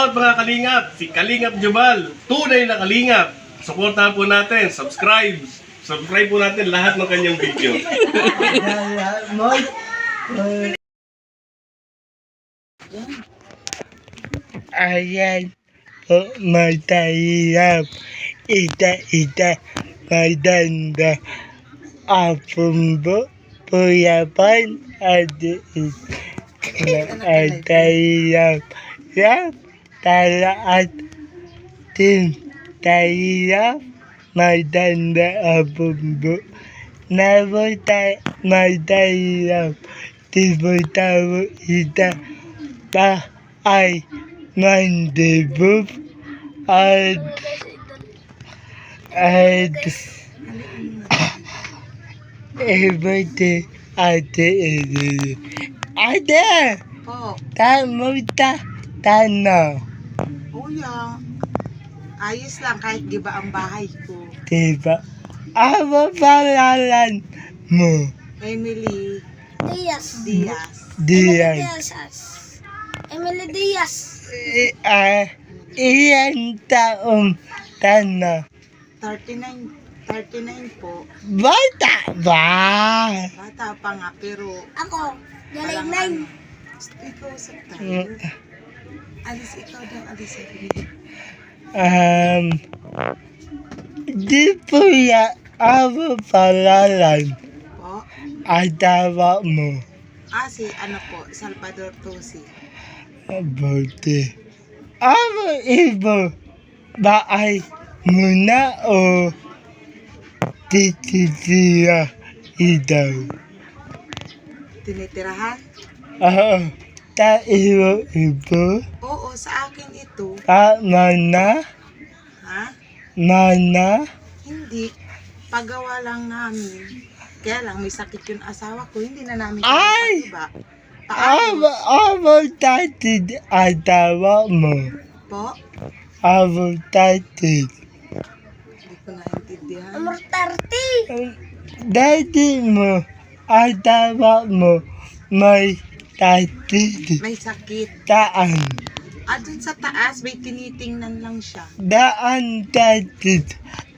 Shoutout mga kalingap, si Kalingap Jubal, tunay na kalingap. Suportahan po natin, subscribe po natin lahat ng kanyang video. Ayan po, matahirap. Ita, maganda. Apumbo, puyapan, at tahirap. Yap, talaat, tin, tahirap, maganda, apumbo. Nabuta, matahirap. Tibutaw, ita, pa, ay, mandibub, at everything ate. Po, Tamuta, tano. kuya. Ayos lang kahit giba ang bahay ko. Diba? Ano pangalan mo? Emily Diaz. Diaz. Diyan. Emily Diaz. Iyan taong tano. 39 po. Bata ba? Bata pa nga pero Ako, galing parang 9. ikaw usap tayo. Alis ikaw daw, alis ako. Di po ya ako pangalan. Po, Ang tawa mo. si ano po, Salvador Tosi. Buti. Ano ibo? Baay mo na o tititira ito? Tinitirahan? Oo. Ibo? Oo, sa akin ito. Mana? Ha? Mana? Hindi. Pagawa lang namin. Kaya lang, may sakit yung asawa ko. Hindi na namin Ay! iba. Paano Amo tatid ang tawa mo. po? Amo tatid. Hindi ko naintindihan. Amor 30. Dati mo, ang tawa mo, may tatid. May sakit. Taan. Dun sa taas, may tinitingnan lang siya. Daan tatid.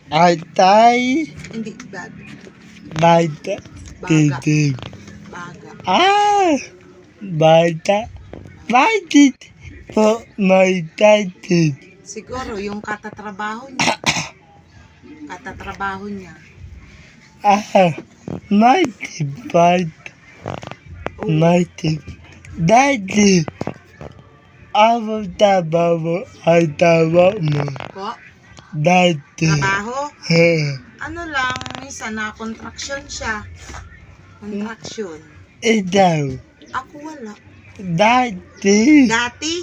Atay, Hindi, bad. bata, titig. Baga. Bata. Bakit po may tatid? Siguro, yung katatrabaho niya. Katatrabaho niya. May tibat. Oo. May tibat. Dati, ang tawa mo, ang tawa mo. Po? Dati. Trabaho? Ano lang, minsan na contraction siya. Contraction. Ikaw, Ako wala. dati. Dati,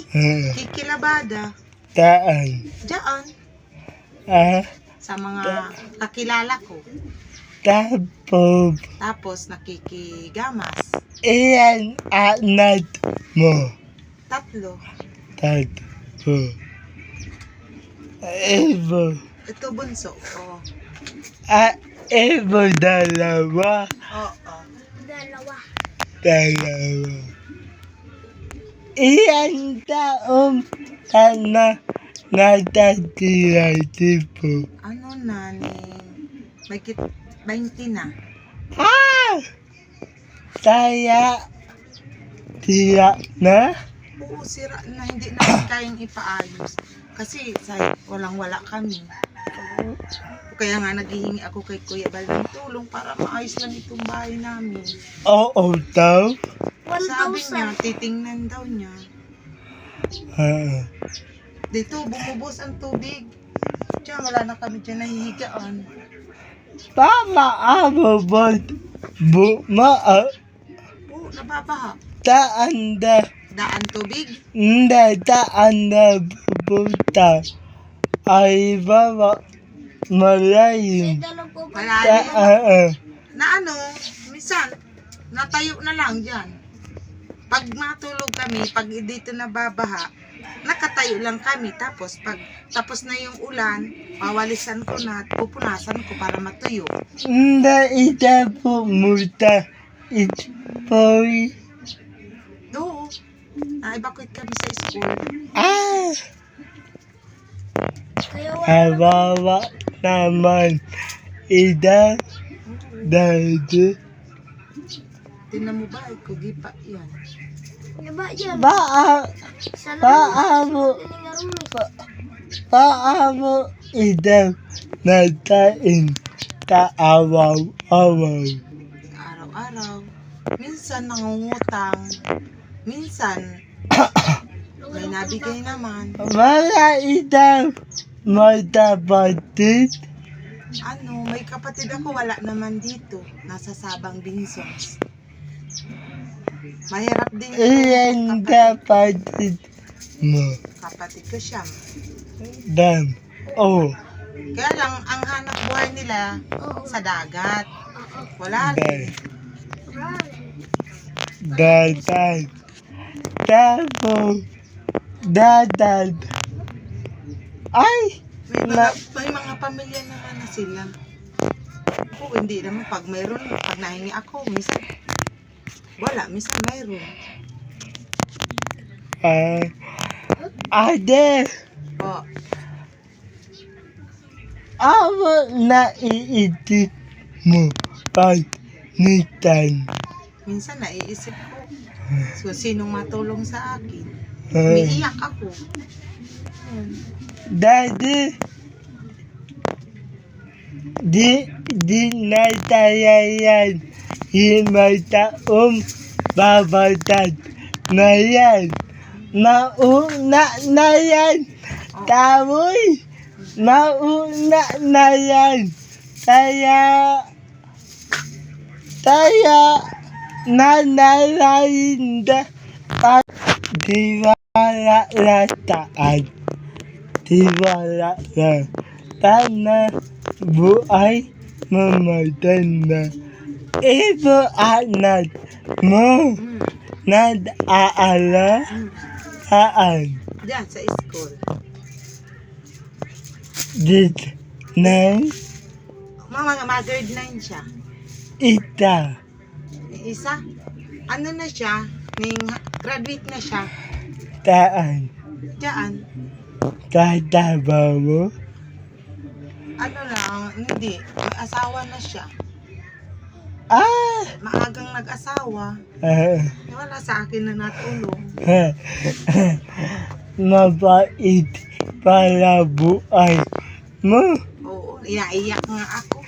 kikilabada. Taan. Diyan, sa mga kakilala ko. Tapos, Tapos, nakikigamas. iyan anak mo. 3. Tapos, Ibo. Ito bunso. Oo. Ibo dalawa. Oo. Dalawa. Iyan taong sana natatira tipo. Ano na ni... May 20 na. Saya tira na? Oo, sira na. Hindi namin kayang ipaayos. Kasi walang-wala kami. Kaya nga naghihingi ako kay Kuya Bal ng tulong para maayos lang itong bahay namin. Oo daw. Sabi 1,000. niya, titingnan daw niya. Dito, bumubos ang tubig. Diyan, wala na kami dyan nahihigaan. Tama amo ba? Oo, nababaha. Taanda. Daan tubig. Hindi taanda pupunta. Ay baba malalim. Malalim. Na ano, minsan, natayo na lang dyan. Pag matulog kami, pag dito nababaha, nakatayo lang kami. Tapos, pag tapos na yung ulan, wawalisan ko na at pupunasan ko para matuyo. Hindi ita pumunta. It's boy. Oo, Na-evacuate kami sa school. Ah! Kaya Kawawa naman. Ida. Dahil. Tinan mo ba? Ay, kugipa yan. Diba yan? Paamo. Paamo. Ida. Natain. Kaawaw-awaw. Araw-araw. Minsan nangungutang. Minsan, may nabigay naman. Wala ida. Magkapatid. May kapatid ako, wala naman dito. Nasa Sabang Binsons. Mahirap din Iyan kapatid mo. kapatid ko siya. Dam. Oh. Kaya lang, ang hanap buhay nila sa dagat. Wala rin. Dadan. Tapos. Dadan. Ay! May mga pamilya naman na sila. Ako, hindi naman. Pag mayroon, pag nahingi ako, minsan, wala, minsan mayroon. Ade! O, Ako naiisip mo pag nitan. minsan naiisip ko, so, sinong matulong sa akin? Umiiyak ako. Daddy, di natayayan himay taong babatad na yan. Nauna na yan. Tamoy. Nauna na yan. Kaya nanalayin da diwala lataan. Tiwala lang. Tana buhay mamatanda. Ito anak mo. Nag-aala saan? Diyan, sa school. Dito na Mga grade 9 siya. ita. Isa, ano na siya, graduate na siya. Taan. Diyan, Kataba mo. ano lang, hindi, may asawa na siya. Ah! Maagang nag-asawa. Wala sa akin na natulong. Mabait para buhay mo. Oo, inaiyak nga ako.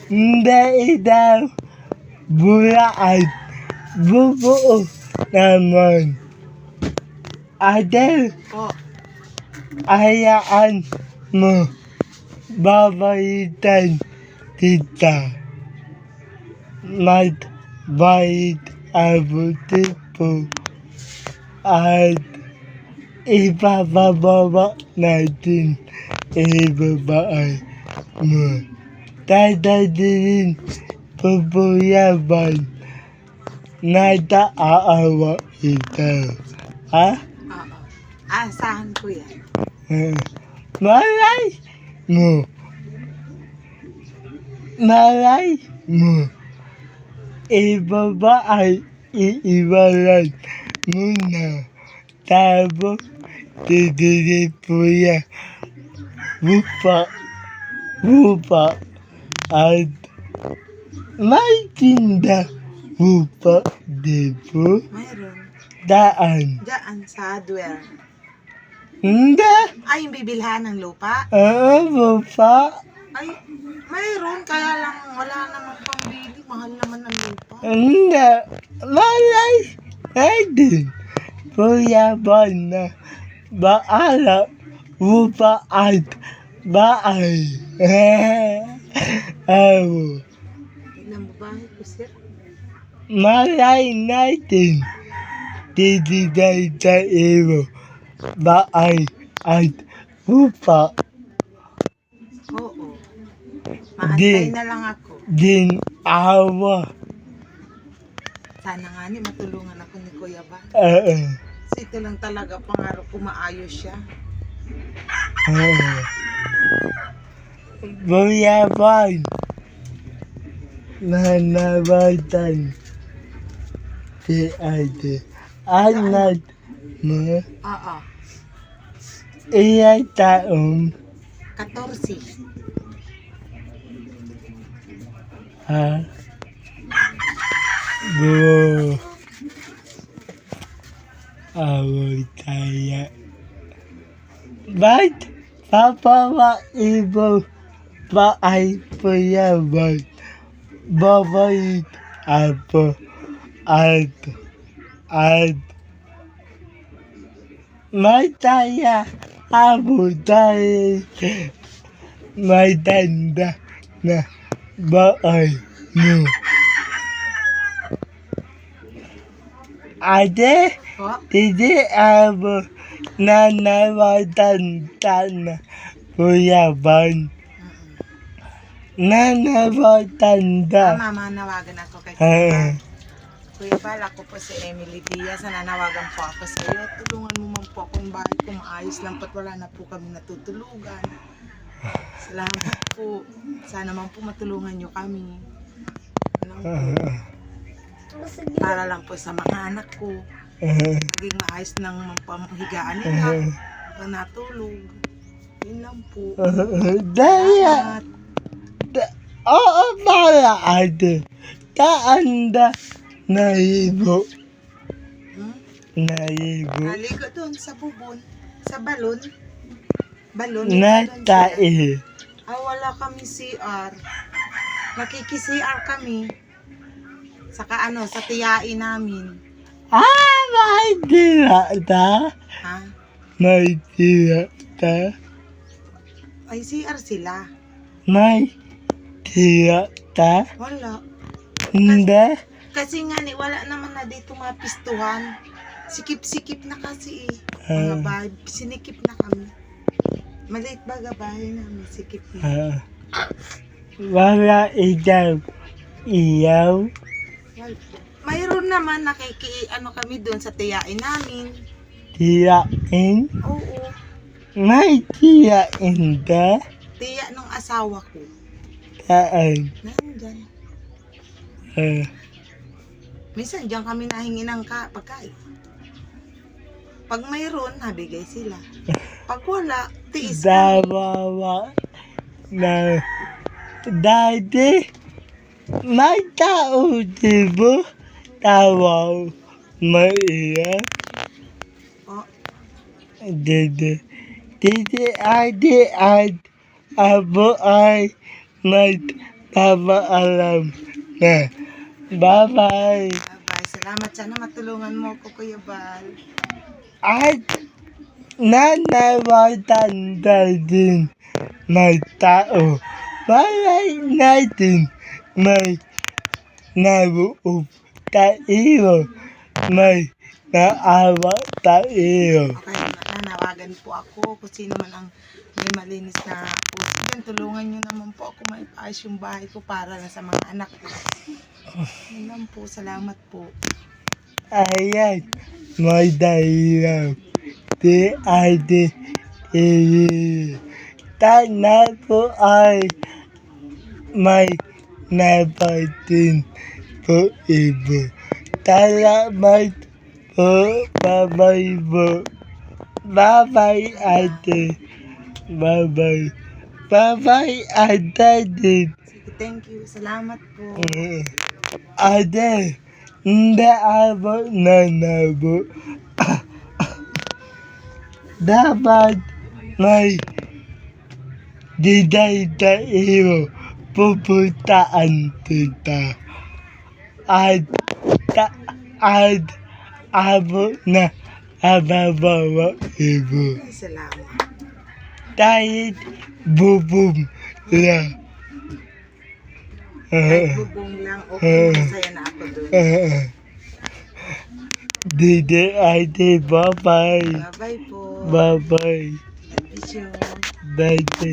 Hindi daw bulaan bubuo naman. Adel, O, hayaan mo babaitan kita. Magbait abuti po at ipapababa natin ibabaan mo. Tatadilin pupuyaban na taaawa ito. Ha? oo. Asahan ko yan. Malay mo. Malay mo. Ibaba ay iiwalan mo na. Tapos, titili po yan. Wupa. At may tinda wupa, di po? Mayroon. Daan. Diyan, sa Dwell. Hindi. Ay, yung bibilhan ng lupa? Wupa. Ay, mayroon. Kaya lang, wala naman pambili. Mahal naman ang lupa. Hindi. Malay. Pwede. Puyaban na. Baala. Wupa at baay. Awo. Ilang babae ko, sir? Malay natin. Titiday sa iyo. Baay at wupa. Oo. Maantay Di. na lang ako. Din awa. Sana nga ni matulungan ako ni Kuya Ba. Oo. Kasi ito lang talaga pangarap ko maayos siya. Buyaban. Nanabatan. Si ate. anak mo, Oo, ilang taon 14. ha? Bro, awal saya. Ba't papawa ibo pa ay payaman? Babait ako at masaya ako dahil may tanda na baay mo. Ate, Po? hindi ako nanawatan na kuyaban. Nanawatan Mama, nawagan ako kay Ah. Kuya Bal, ako po si Emily Diaz. Nanawagan po ako sa iyo. Tulungan mo man po akong bahay ko. Maayos lang pat wala na po kami natutulugan. Salamat po. Sana man po matulungan nyo kami. Ano po, para lang po sa mga anak ko. Maging maayos ng pamahigaan nila. Pag natulog. Yun lang po. Daya, Salamat. oo pala ate. Taanda na ibo. Hmm? Na ibo. Naligo doon sa bubon. Sa balon. Balon. Na Balon sila. tae. Wala kami CR. Nakiki-CR kami. Saka sa tiyain namin. May tira ta. Ha? May tira ta. Ay, CR sila. May tira ta. Wala. Hindi. Kasi nga wala naman na dito mapistuhan. Sikip-sikip na kasi Mga bahay, sinikip na kami. Maliit baga bahay namin, sikip na. Wala ikaw. Iyaw. Well, mayroon naman kami doon sa tiyain namin. Tirain. Oo. May tirain ka. Tiya nung asawa ko. Saan? Nandyan. Minsan diyan kami nahingi ng pagkain. Pag mayroon, nabigay sila. Pag wala, tiis kami. Dawawa na dati may tao diba? Tawaw maiya. Oh, Dede. Dede ate at abo ay magpapaalam na. Bye-bye. bye. Salamat. Sana matulungan mo ko, Kuya Bal. At nanawatan din may tao. Malay natin may nabuup tayo. May naawa tayo. Okay, nanawagan po ako kung sino man ang may malinis na puso dyan. Tulungan nyo naman po ako maipaayos yung bahay ko para lang sa mga anak ko. Yun lang po. Salamat po. Ayan, may dahilan. Di ate tana po ay may napatin po ibo. Salamat po, bye-bye po. Bye-bye ate. Bye-bye. Bye-bye ate din. Sige, thank you. Salamat po. Ate, hindi ako nanabo. Dapat may diday tayo pupuntaan kita. At ako na ababawa ibo. Ay, salamat. Kahit bubong lang. Kahit bubong lang, okay. Masaya na ako doon. Dede ate, bye-bye. Bye-bye po. Bye-bye. Love you. Dede.